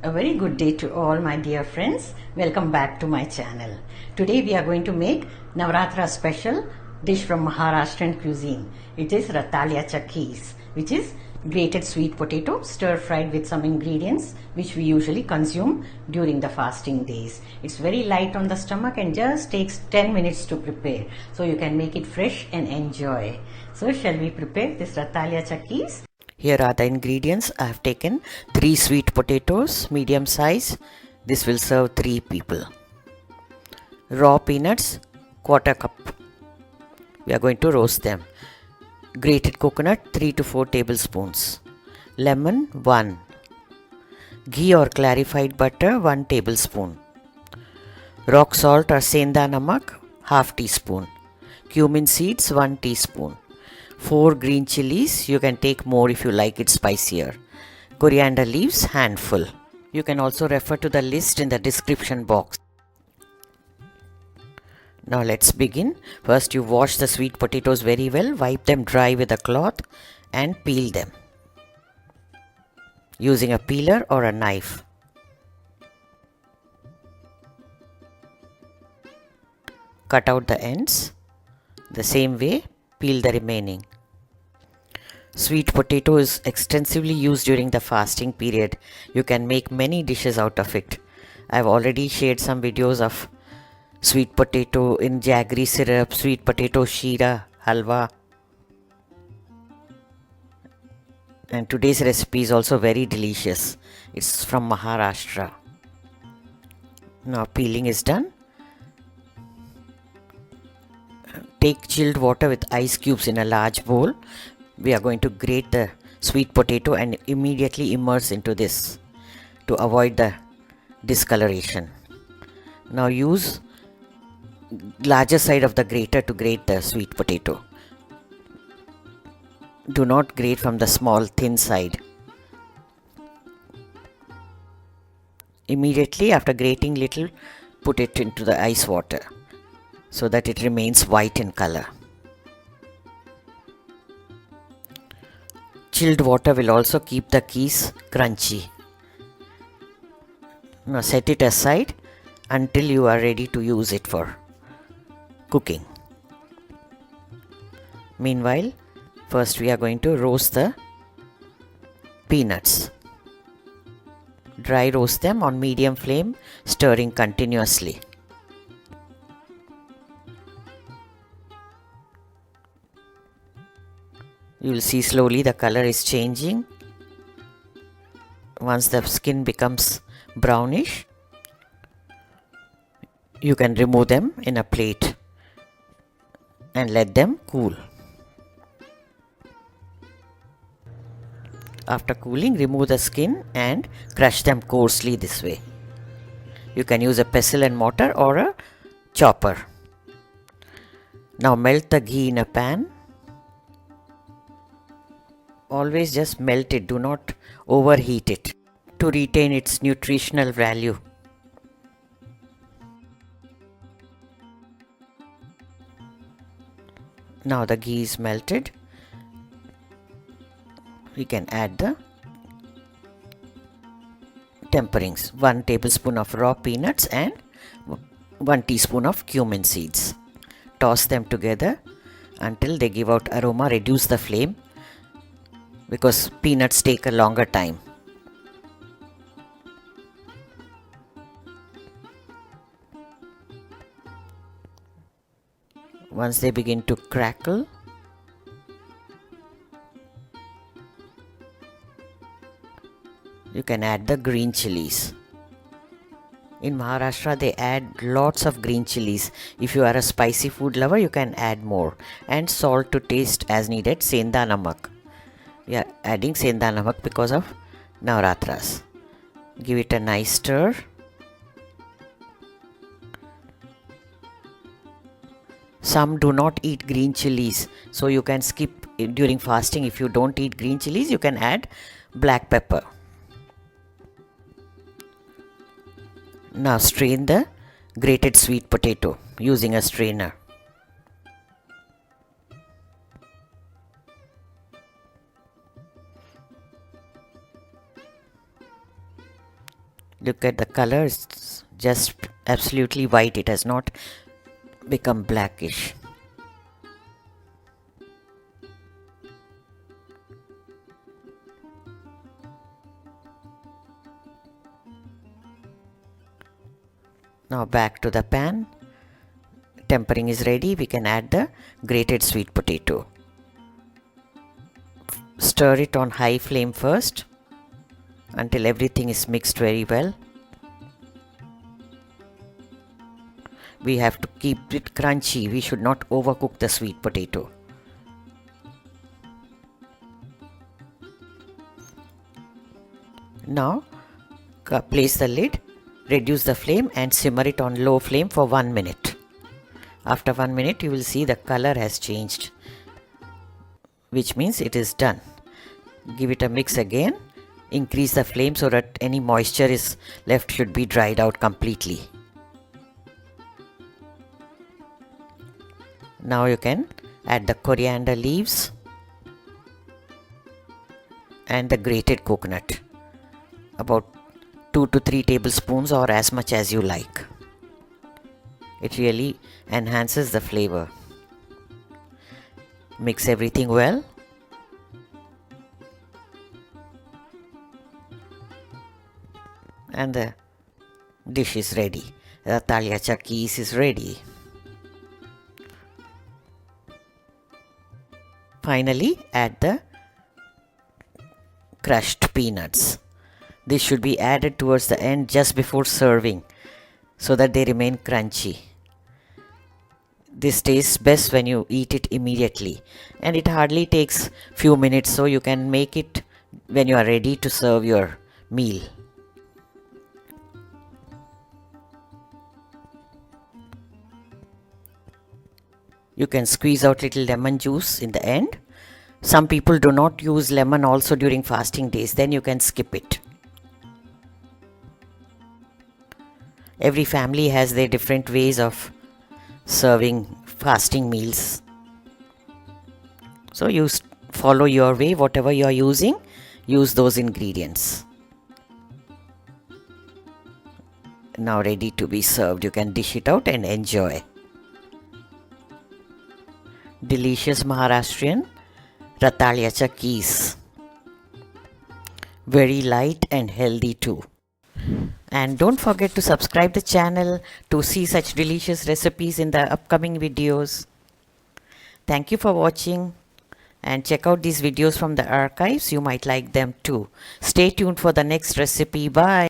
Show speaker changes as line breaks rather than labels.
A very good day to all my dear friends. Welcome back to my channel. Today we are going to make Navratri special dish from Maharashtra Cuisine. It is Ratalyacha Kees, which is grated sweet potato stir fried with some ingredients which we usually consume during the fasting days. It's very light on the stomach and just takes 10 minutes to prepare. So you can make it fresh and enjoy. So shall we prepare this Ratalyacha Kees?
Here are the ingredients. I have taken 3 sweet potatoes, medium size. This will serve 3 people. Raw peanuts, quarter cup. We are going to roast them. Grated coconut, 3 to 4 tablespoons. Lemon, 1. Ghee or clarified butter, 1 tablespoon. Rock salt or senda namak, half teaspoon. Cumin seeds, 1 teaspoon. 4 green chillies, you can take more if you like it spicier. Coriander leaves, handful. You can also refer to the list in the description box. Now let's begin. First you wash the sweet potatoes very well, wipe them dry with a cloth and peel them using a peeler or a knife. Cut out the ends. The same way, peel the remaining. Sweet potato is extensively used during the fasting period. You can make many dishes out of it. I've already shared some videos of sweet potato in jaggery syrup, sweet potato sheera, halwa. And today's recipe is also very delicious. It's from Maharashtra. Now peeling is done. Take chilled water with ice cubes in a large bowl. We are going to grate the sweet potato and immediately immerse into this to avoid the discoloration. Now use larger side of the grater to grate the sweet potato. Do not grate from the small thin side. Immediately after grating little, put it into the ice water so that it remains white in color. Chilled water will also keep the kees crunchy. Now set it aside until you are ready to use it for cooking. Meanwhile, first we are going to roast the peanuts. Dry roast them on medium flame, stirring continuously. You will see slowly the color is changing. Once the skin becomes brownish, you can remove them in a plate and let them cool. After cooling, remove the skin and crush them coarsely this way. You can use a pestle and mortar or a chopper. Now melt the ghee in a pan. Always just melt it, do not overheat it to retain its nutritional value. Now the ghee is melted. We can add the temperings. 1 tablespoon of raw peanuts and 1 teaspoon of cumin seeds. Toss them together until they give out aroma. Reduce the flame because peanuts take a longer time. Once they begin to crackle, you can add the green chillies. In Maharashtra, they add lots of green chillies. If you are a spicy food lover, you can add more. And salt to taste as needed, senda namak. We are adding senda namak because of Navratras. Give it a nice stir. Some do not eat green chillies, so you can skip it during fasting. If you don't eat green chillies, you can add black pepper. Now strain the grated sweet potato using a strainer. Look at the color, it's just absolutely white. It has not become blackish. Now back to the pan. Tempering is ready. We can add the grated sweet potato. Stir it on high flame first until everything is mixed very well. We have to keep it crunchy. We should not overcook the sweet potato. Now place the lid, reduce the flame and simmer it on low flame for 1 minute. After 1 minute you will see the color has changed, which means it is done. Give it a mix again. Increase the flame so that any moisture is left should be dried out completely. Now you can add the coriander leaves and the grated coconut. About 2 to 3 tablespoons or as much as you like. It really enhances the flavor. Mix everything well. And the dish is ready. Ratalyacha Kees is ready. Finally, add the crushed peanuts. This should be added towards the end just before serving so that they remain crunchy. This tastes best when you eat it immediately, and it hardly takes few minutes, so you can make it when you are ready to serve your meal. You can squeeze out little lemon juice in the end. Some people do not use lemon also during fasting days, then you can skip it. Every family has their different ways of serving fasting meals. So you follow your way, whatever you are using, use those ingredients. Now ready to be served. You can dish it out and enjoy. Delicious Maharashtrian Ratalyacha Kees. Very light and healthy too. And don't forget to subscribe the channel to see such delicious recipes in the upcoming videos. Thank you for watching, and check out these videos from the archives. You might like them too. Stay tuned for the next recipe. Bye.